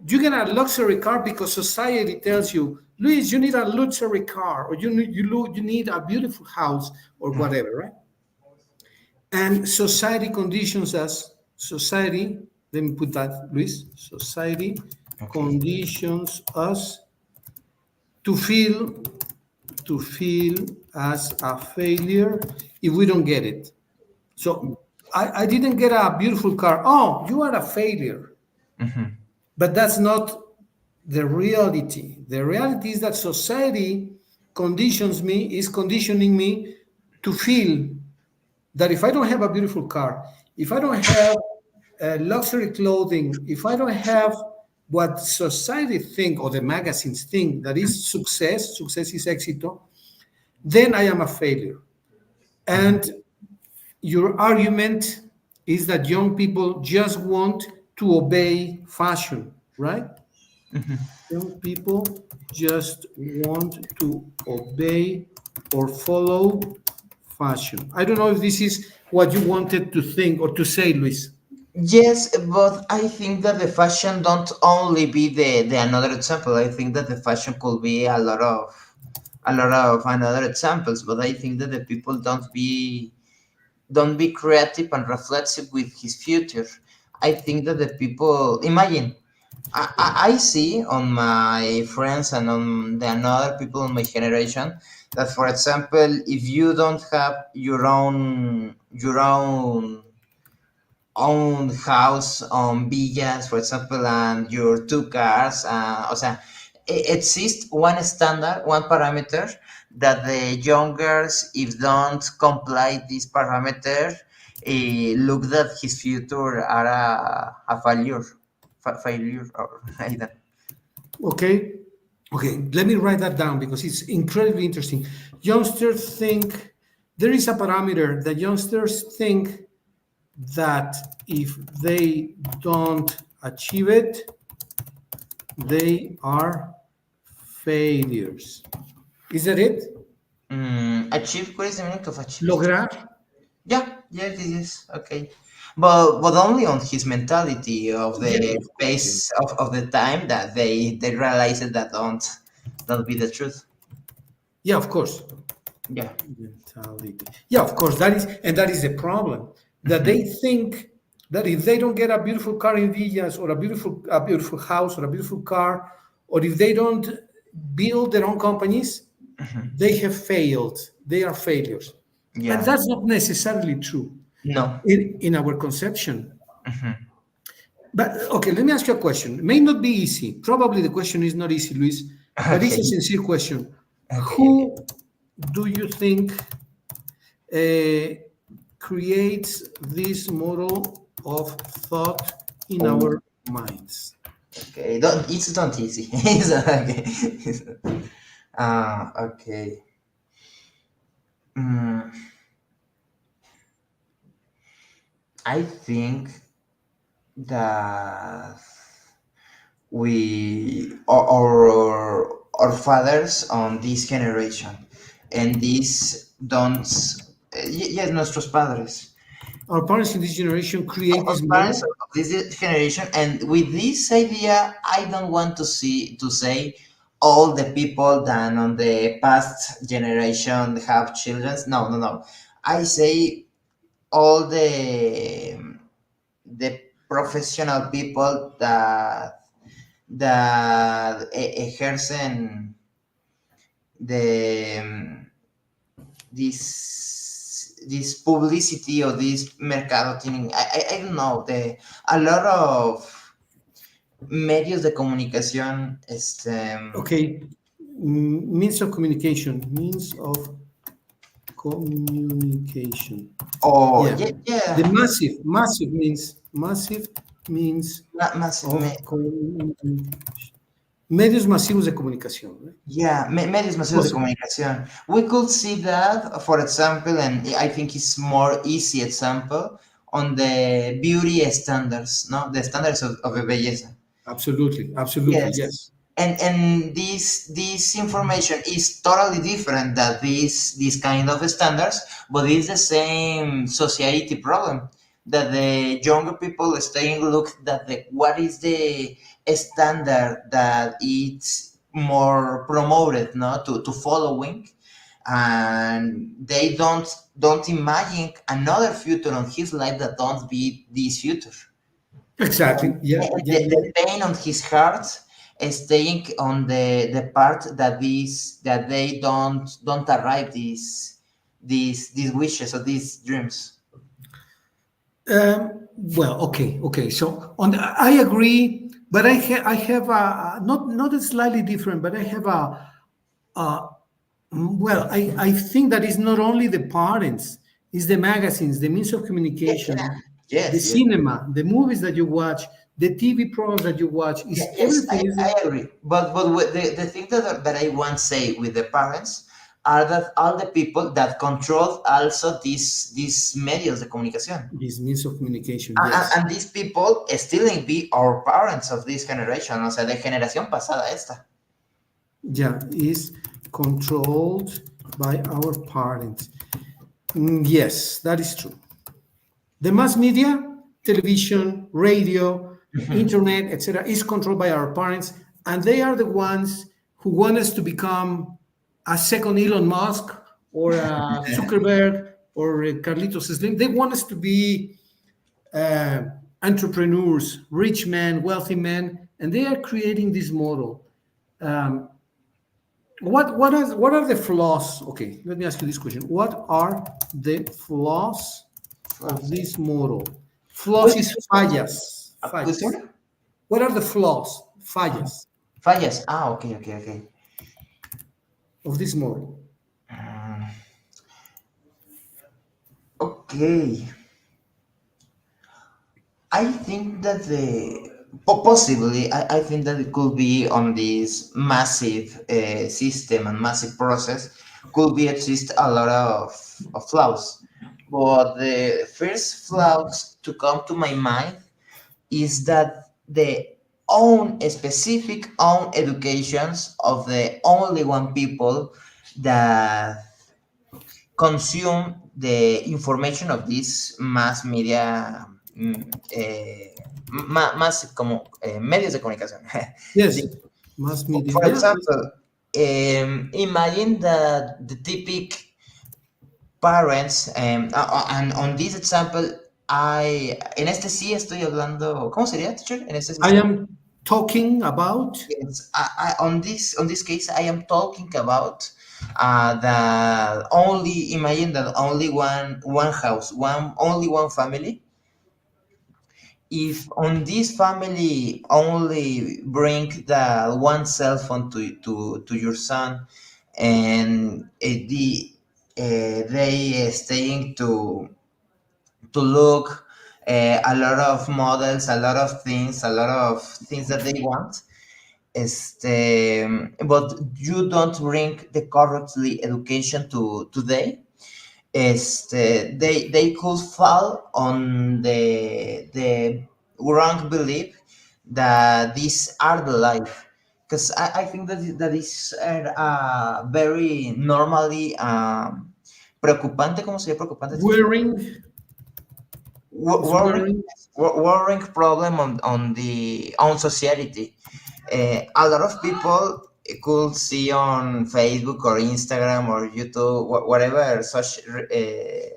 You get a luxury car because society tells you, Luis, you need a luxury car, or you need a beautiful house, or whatever, right? And society conditions us. Society, let me put that, Luis. Society
Okay.
conditions us to feel to feel as a failure if we don't get it. So I didn't get a beautiful car. Oh, you are a failure.
Hmm.
But that's not the reality. The reality is that society is conditioning me to feel that if I don't have a beautiful car, if I don't have luxury clothing, if I don't have what society think or the magazines think that is success, success is éxito, then I am a failure.
Hmm.
And your argument is that young people just want to obey fashion, right?
Hmm.
Young people just want to obey or follow fashion. I don't know if this is what you wanted to think or to say, Luis.
Yes, but I think that the fashion don't only be the another example. I think that the fashion could be a lot of another examples. But I think that the people don't be creative and reflexive with his future. I think that the people imagine. I see on my friends and on the another people in my generation that, for example, if you don't have your own house on villas, for example, and your two cars, o sea, exists one standard, one parameter that the youngers, if don't comply this parameter, look that his future are a failure, failure, or I don't.
Okay. Okay. Let me write that down because it's incredibly interesting. Youngsters think there is a parameter that youngsters think that if they don't achieve it, they are failures. Is that it?
Achieve. What is the meaning of achieve?
Lograr.
Yeah, yes, yes, yes. Okay, but only on his mentality of
Yes,
the
of course. Yes.
pace of the time that they realize it that don't be the truth.
Yeah, of course.
Yeah.
Mentality. Yeah, of course. That is the problem. That
Hmm.
they think that if they don't get a beautiful car in Villas or a beautiful house or a beautiful car, or if they don't build their own companies,
Hmm.
they have failed. They are failures. And
Yeah.
that's not necessarily true
No.
in our conception.
Hmm.
But okay, let me ask you a question. It may not be easy. Probably the question is not easy, Luis, but it's
Okay.
a sincere question.
Okay. Okay.
Who do you think uh, creates this model of thought in
Oh.
our minds?
Okay. Don't. It's not easy. It's okay. Okay. Mm, I think that our fathers on this generation and these don't yes, nuestros padres,
Our parents in this generation create
our
this
parents
model.
of this generation, and with this idea I don't want to say all the people that on the past generation have children. No, no, no. I say all the professional people that ejercen the this publicity or this mercadotecnia. I don't know, a lot of medios de comunicación,
Okay, means of communication.
o
Yeah,
yeah,
the
yeah,
massive means
más,
of communication. Medios masivos de comunicación, right?
yeah, medios masivos de
Awesome.
comunicación. We could see that, for example, and I think it's more easy example on the beauty standards, no, the standards of the belleza.
Absolutely, absolutely,
Yes,
yes.
and this information is totally different than these kind of standards, but it's the same society problem that the younger people staying look that the what is the standard that it's more promoted, no, to following, and they don't imagine another future on his life that don't be this future.
Exactly. Yeah, yeah,
The
yeah.
pain on his heart is staying on the part that they don't arrive these wishes or these dreams.
Well, okay, okay. So I agree, but I have not a slightly different, but I have well, I think that it's not only the parents, it's the magazines, the means of
Yeah, yeah.
communication, the
Yes, yes.
cinema, the movies that you watch, the TV programs that you watch.
Yeah,
Is
yes,
everything is
I agree. But the thing that I want to say with the parents are that all the people that control also these medios de comunicación.
this means of communication. Yes,
And these people still be our parents of this generation, o sea, de generación pasada esta.
yeah, is controlled by our parents. Yes, that is true. The mass media, television, radio, internet, etc., is controlled by our parents, and they are the ones who want us to become a second Elon Musk or a Zuckerberg or a Carlitos Slim. They want us to be uh, entrepreneurs, rich men, wealthy men, and they are creating this model. Um, what are the flaws? Okay, let me ask you this question. What are the flaws of this model? Flaws
Wait,
is fallas. Fallas.
sorry?
What are the flaws, fallas,
Fallas. Ok, ok, ok.
of this model?
Mm, okay. I think that possibly I think that it could be on this massive system and massive process could be exist a lot of flaws. But the first flaws to come to my mind is that the own specific own educations of the only one people that consume the information of this mass media, más como medios de comunicación.
Yes,
Sí.
mass media.
For
Yeah,
example, imagine that the typical parents, and on this example, en este sí estoy hablando, ¿cómo sería, teacher? En este sí
I
estoy.
am talking about
Yes, on this case, I am talking about that only imagine that only one house, only one family. If on this family only bring the one cell phone to your son, and they staying to look a lot of models, a lot of things that they want. But you don't bring the correctly education to today. They could fall on the wrong belief that these are the life. Because I think that is very normally preocupante. ¿Cómo sería preocupante, teacher?
wearing. Is
Worrying,
wearing.
worrying problem on the on society. A lot of people could see on Facebook or Instagram or YouTube, whatever social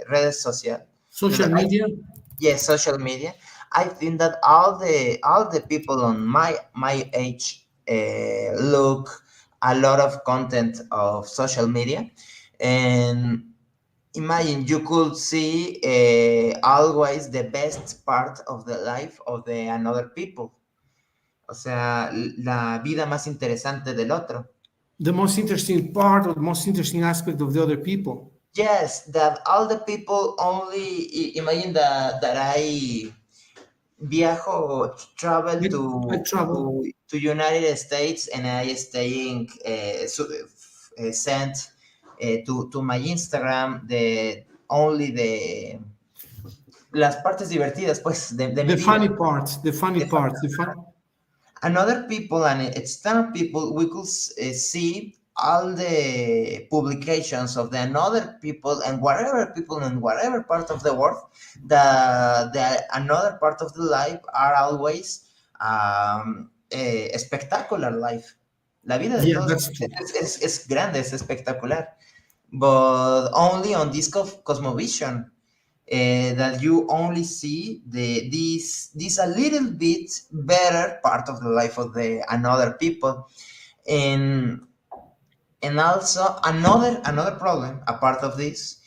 redes social.
Social media.
Yes, social media. I think that all the people on my age look a lot of content of social media, and imagine you could see always the best part of the life of the another people, o sea, la vida más interesante del otro.
The most interesting part or the most interesting aspect of the other people.
Yes, that all the people only imagine that I viajo travel
I travel.
to United States, and I staying sent to my Instagram the only the las partes divertidas pues de mi
The
vida.
funny parts. The funny parts. The fun.
Another people and external people, we could see all the publications of the another people and whatever people in whatever part of the world, the another part of the life are always a spectacular life. La vida de
Yeah,
todos
that's true.
es grande, es espectacular, but only on this cosmovision, that you only see this a little bit better part of the life of the another people. And and also another problem apart of this,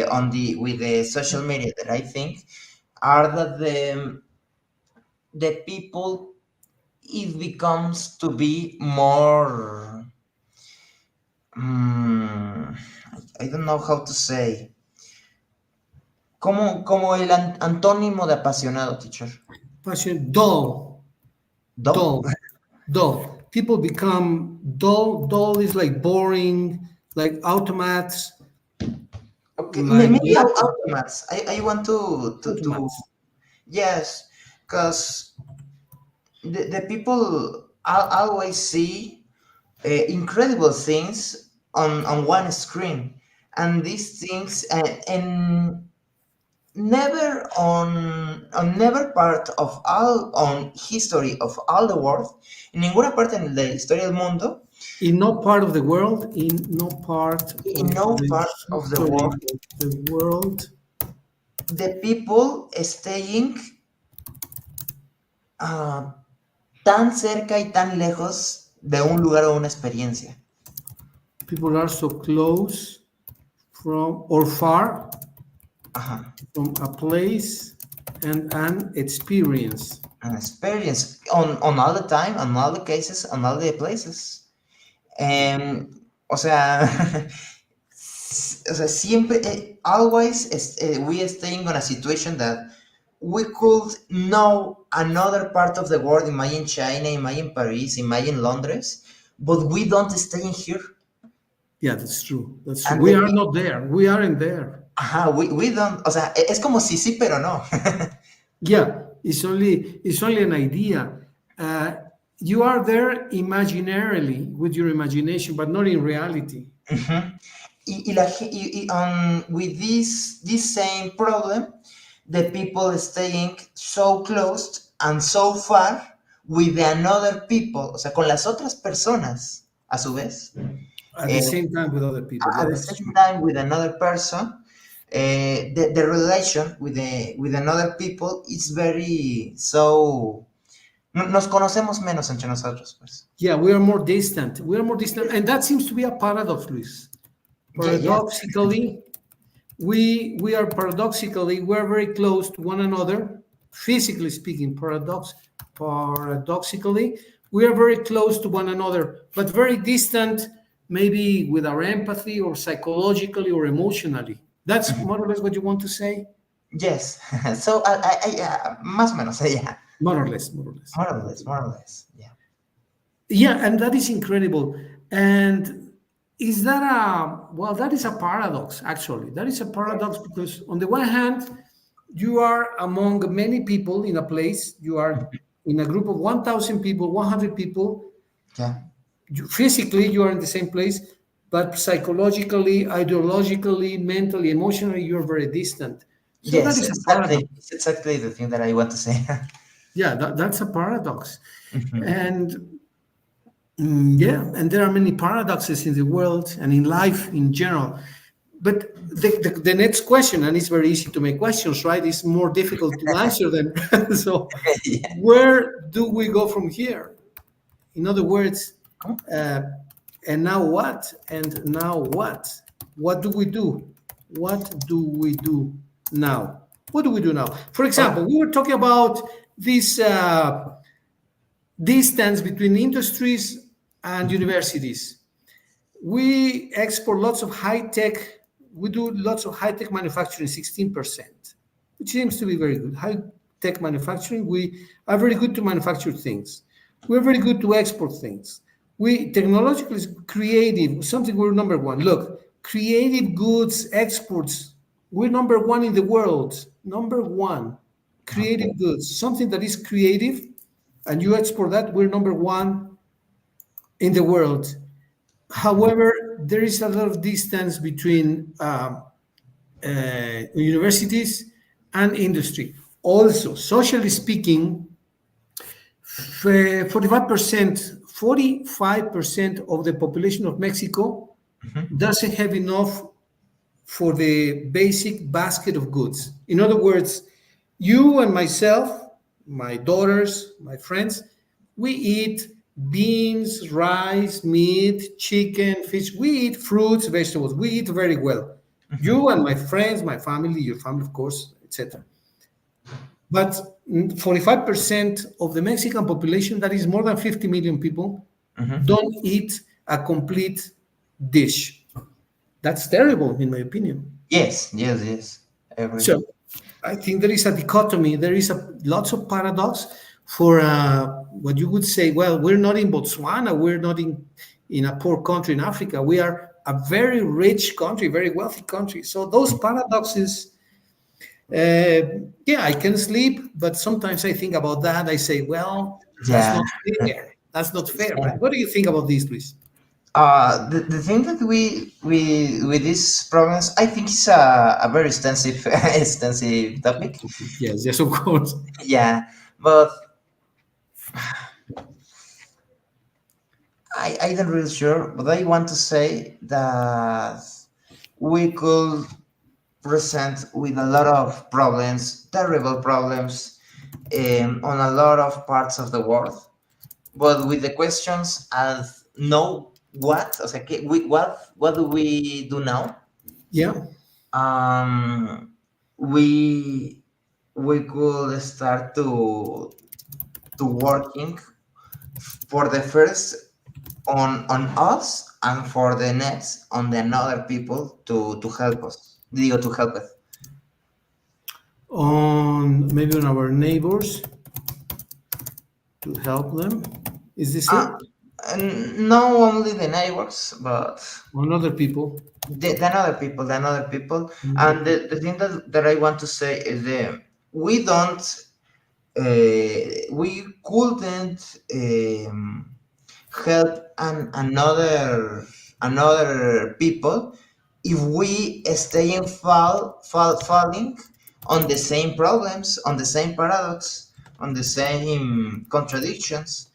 on the with the social media that I think are that the people, it becomes to be more, mm, I don't know how to say, como el antónimo de apasionado, teacher.
Passion, dull,
¿Do?
dull, dull. People become dull. Dull is like boring, like automats,
Okay,
like
maybe
laptop
automats. I want to
automats.
yes, because the people always see incredible things on one screen, and these things, and never on never part of all on history of all the world, en ninguna parte en la historia del mundo,
In no part of the world, in no part
in
of
no
the
part of the
history
world,
of the world,
the people staying ah, tan cerca y tan lejos de un lugar o una experiencia.
people are so close from or far
Ajá.
from a place and an experience.
An experience on all the time, on all the cases, on all the places. O sea, o sea, siempre, always, we are staying on a situation that we could know another part of the world, imagine China, imagine Paris, imagine Londres, but we don't stay in here.
Yeah, that's true. That's true.
And
We
the
are
people,
not there. We aren't there.
ajá, we don't, o sea, es como si sí, pero no.
Yeah, it's only an idea. Uh, you are there imaginarily with your imagination, but not in reality.
Ujú. With this same problem, the people staying so close and so far with the another people, o sea, con las otras personas, a su vez,
At
eh,
the same time with other people. Yeah,
at the
that's
same
true.
time with another person, the relation with another people is very so. Nos conocemos menos entre nosotros, pues.
Yeah, we are more distant. We are more distant, and that seems to be a paradox, Luis.
Yes.
Paradoxically, we are paradoxically we're very close to one another, physically speaking. Paradoxically, we are very close to one another, but very distant, maybe with our empathy or psychologically or emotionally. That's more or less what you want to say.
Yes. So, más o menos, yeah.
More or less, more or less.
More or less, more or less. Yeah.
Yeah, and that is incredible. And is that well, that is a paradox, actually. That is a paradox because, on the one hand, you are among many people in a place, you are in a group of 1,000 people, 100 people.
Yeah.
Physically, you are in the same place, but psychologically, ideologically, mentally, emotionally, you're very distant. So that
Yes,
is a paradox.
exactly. It's exactly the thing that I want to say.
Yeah, that's a paradox.
Mhm.
And yeah, and there are many paradoxes in the world and in life in general. But the next question, and it's very easy to make questions, right? It's more difficult to answer them. So,
Yeah.
where do we go from here? In other words,
¿Cómo?
uh, and now what? And now what? What do we do? What do we do now? What do we do now? For
Oh,
example, we were talking about this distance between industries and universities. We export lots of high tech, we do lots of high tech manufacturing, 16%, which seems to be very good. High tech manufacturing, we are very good to manufacture things. We're very good to export things. We technologically creative, something we're number one. Look, creative goods exports, we're number one in the world. Number one,
okay.
creative goods, something that is creative, and you export that, we're number one in the world. However, there is a lot of distance between universities and industry. Also, socially speaking, 45% of the population of Mexico
Mhm.
doesn't have enough for the basic basket of goods. In other words, you and myself, my daughters, my friends, we eat beans, rice, meat, chicken, fish. We eat fruits, vegetables. We eat very well.
Mhm.
You and my friends, my family, your family, of course, etc. But 45% of the Mexican population, that is more than 50 million people,
Hmm.
don't eat a complete dish. That's terrible, in my opinion.
Yes, yes, yes. I agree.
So I think there is a dichotomy. There is lots of paradox for what you would say. Well, we're not in Botswana. We're not in a poor country in Africa. We are a very rich country, very wealthy country. So those paradoxes, yeah, I can sleep, but sometimes I think about that. I say, well, that's
Yeah.
not fair. That's not fair. But what do you think about this, Luis?
The thing that we with these problems, I think it's a very extensive extensive topic.
Yes, yes, of course.
Yeah, but I don't really sure. But I want to say that we could present with a lot of problems, terrible problems, on a lot of parts of the world. But with the questions as no what, o sea, what do we do now?
Yeah.
Um, we we could start to working for the first on us and for the next on the another people to help us, digo, to help us.
On maybe on our neighbors to help them. Is this
Uh,
it?
and not only the neighbors, but
On other people?
the another people.
Another
And
people.
the thing that I want to say is that we don't, we couldn't help another people if we stay in falling on the same problems, on the same paradox, on the same contradictions.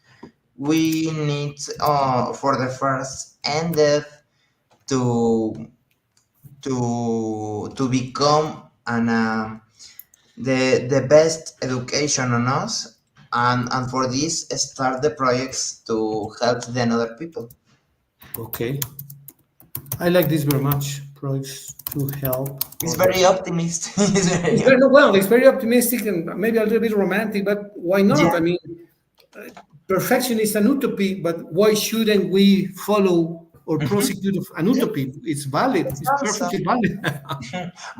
We need, for the first ended to to become an the best education on us, and for this start the projects to help the another people.
Okay. I like this very much. Projects to help
It's very
others.
optimistic. It's very
It's very well. It's very optimistic and maybe a little bit romantic, but why not?
yeah.
I mean, perfection is an utopy, but why shouldn't we follow or
Mhm.
prosecute an
Yeah,
utopy? It's valid.
it's
It's
also.
perfectly valid.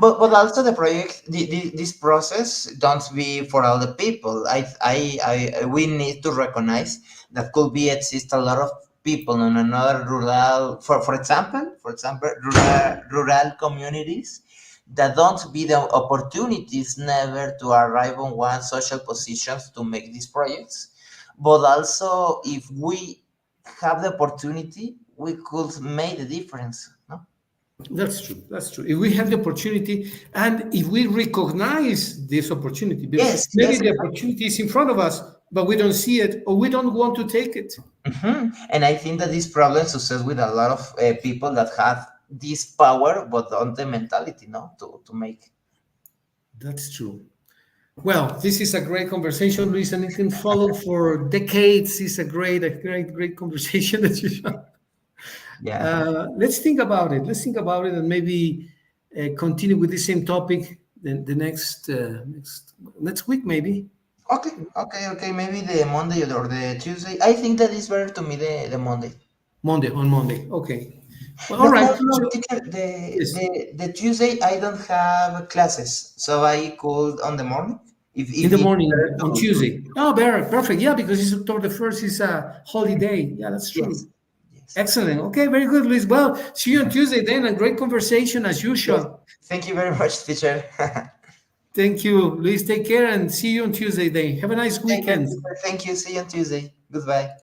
But also the project, this process don't be for all the people. We need to recognize that could be exist a lot of people in another rural, for example rural communities that don't be the opportunities never to arrive on one social positions to make these projects. But also if we have the opportunity, we could make the difference, no?
That's true. That's true. If we have the opportunity and if we recognize this opportunity,
Yes,
maybe
yes.
the opportunity is in front of us, but we don't see it or we don't want to take it.
And I think that this problem success with a lot of people that have this power, but don't the mentality, no, to make.
That's true. Well, this is a great conversation, Luis, and it can follow for decades. It's a great conversation that you had.
Yeah.
Let's think about it. Let's think about it, and maybe continue with the same topic the next week, maybe
Okay. Okay. Okay. Maybe the Monday or the Tuesday. I think that is better to me the Monday.
Monday on Monday. Okay. Well, all
No, no,
right.
no,
So
teacher. The
yes,
the the Tuesday I don't have classes, so I called on the morning.
in
If
the
it's
morning
better
on
to
Tuesday. Oh, very perfect. Yeah, because it's October the first is a holiday. Yeah, that's
yes,
true.
yes,
Excellent. Okay, very good, Luis. Well, see you on Tuesday then. A great conversation as
yes.
usual.
Thank you very much, teacher.
Thank you, Luis. Take care and see you on Tuesday then. Have a nice
Thank you,
weekend.
teacher. Thank you. See you on Tuesday. Goodbye.